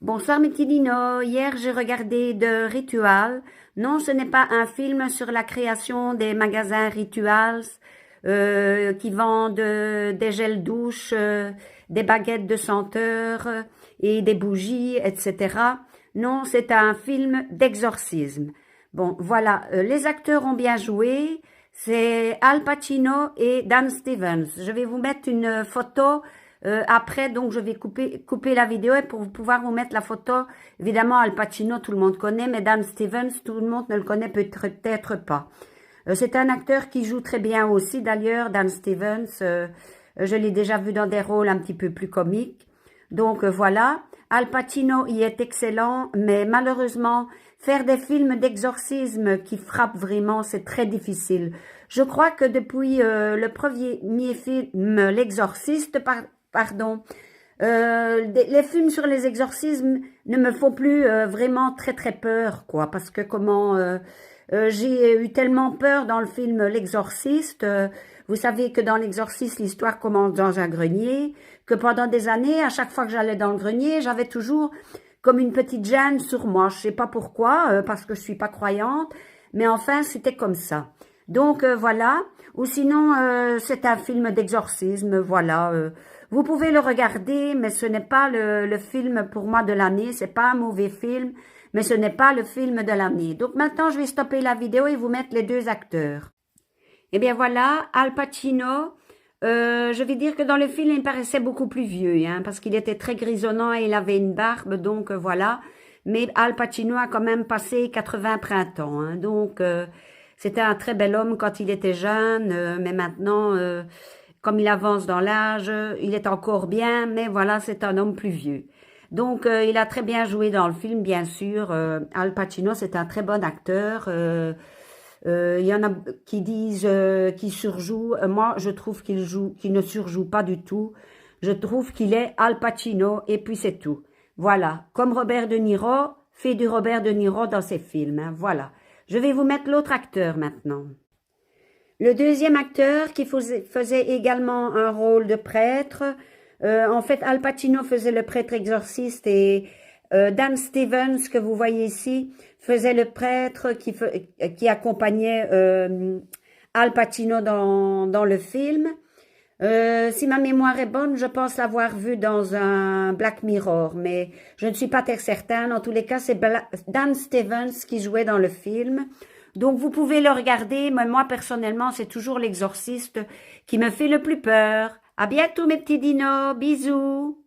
Bonsoir mes petits dinos, hier j'ai regardé The Ritual. Non, ce n'est pas un film sur la création des magasins Rituals qui vendent des gels douche, des baguettes de senteur et des bougies, etc. Non, c'est un film d'exorcisme. Bon, voilà, les acteurs ont bien joué. C'est Al Pacino et Dan Stevens. Je vais vous mettre une photo après, donc je vais couper la vidéo et pour pouvoir vous mettre la photo. Évidemment, Al Pacino, tout le monde connaît, mais Dan Stevens, tout le monde ne le connaît peut-être pas. C'est un acteur qui joue très bien aussi, d'ailleurs, Dan Stevens. Je l'ai déjà vu dans des rôles un petit peu plus comiques. Donc voilà, Al Pacino y est excellent, mais malheureusement, faire des films d'exorcisme qui frappent vraiment, c'est très difficile. Je crois que depuis le premier film, L'Exorciste, pardon, les films sur les exorcismes ne me font plus vraiment très peur, quoi, parce que j'ai eu tellement peur dans le film L'Exorciste. Vous savez que dans L'Exorciste, l'histoire commence dans un grenier, que pendant des années, à chaque fois que j'allais dans le grenier, j'avais toujours comme une petite gêne sur moi. Je sais pas pourquoi, parce que je suis pas croyante, mais enfin, c'était comme ça. Donc voilà, ou sinon c'est un film d'exorcisme, voilà. Vous pouvez le regarder, mais ce n'est pas le film pour moi de l'année, c'est pas un mauvais film, mais ce n'est pas le film de l'année. Donc maintenant, je vais stopper la vidéo et vous mettre les deux acteurs. Eh bien voilà, Al Pacino, je vais dire que dans le film, il paraissait beaucoup plus vieux, hein, parce qu'il était très grisonnant et il avait une barbe, donc voilà. Mais Al Pacino a quand même passé 80 printemps, hein, donc c'était un très bel homme quand il était jeune, mais maintenant, comme il avance dans l'âge, il est encore bien, mais voilà, c'est un homme plus vieux. Donc, il a très bien joué dans le film, bien sûr. Al Pacino, c'est un très bon acteur. Il y en a qui disent qu'il surjoue. Moi, je trouve qu'il ne surjoue pas du tout. Je trouve qu'il est Al Pacino et puis c'est tout. Voilà, comme Robert De Niro fait du Robert De Niro dans ses films. Hein, voilà. Je vais vous mettre l'autre acteur maintenant. Le deuxième acteur qui faisait également un rôle de prêtre, en fait Al Pacino faisait le prêtre exorciste et Dan Stevens, que vous voyez ici, faisait le prêtre qui accompagnait Al Pacino dans le film. Si ma mémoire est bonne, je pense l'avoir vu dans un Black Mirror, mais je ne suis pas très certaine. En tous les cas, c'est Dan Stevens qui jouait dans le film. Donc, vous pouvez le regarder, mais moi, personnellement, c'est toujours l'Exorciste qui me fait le plus peur. À bientôt, mes petits dinos. Bisous.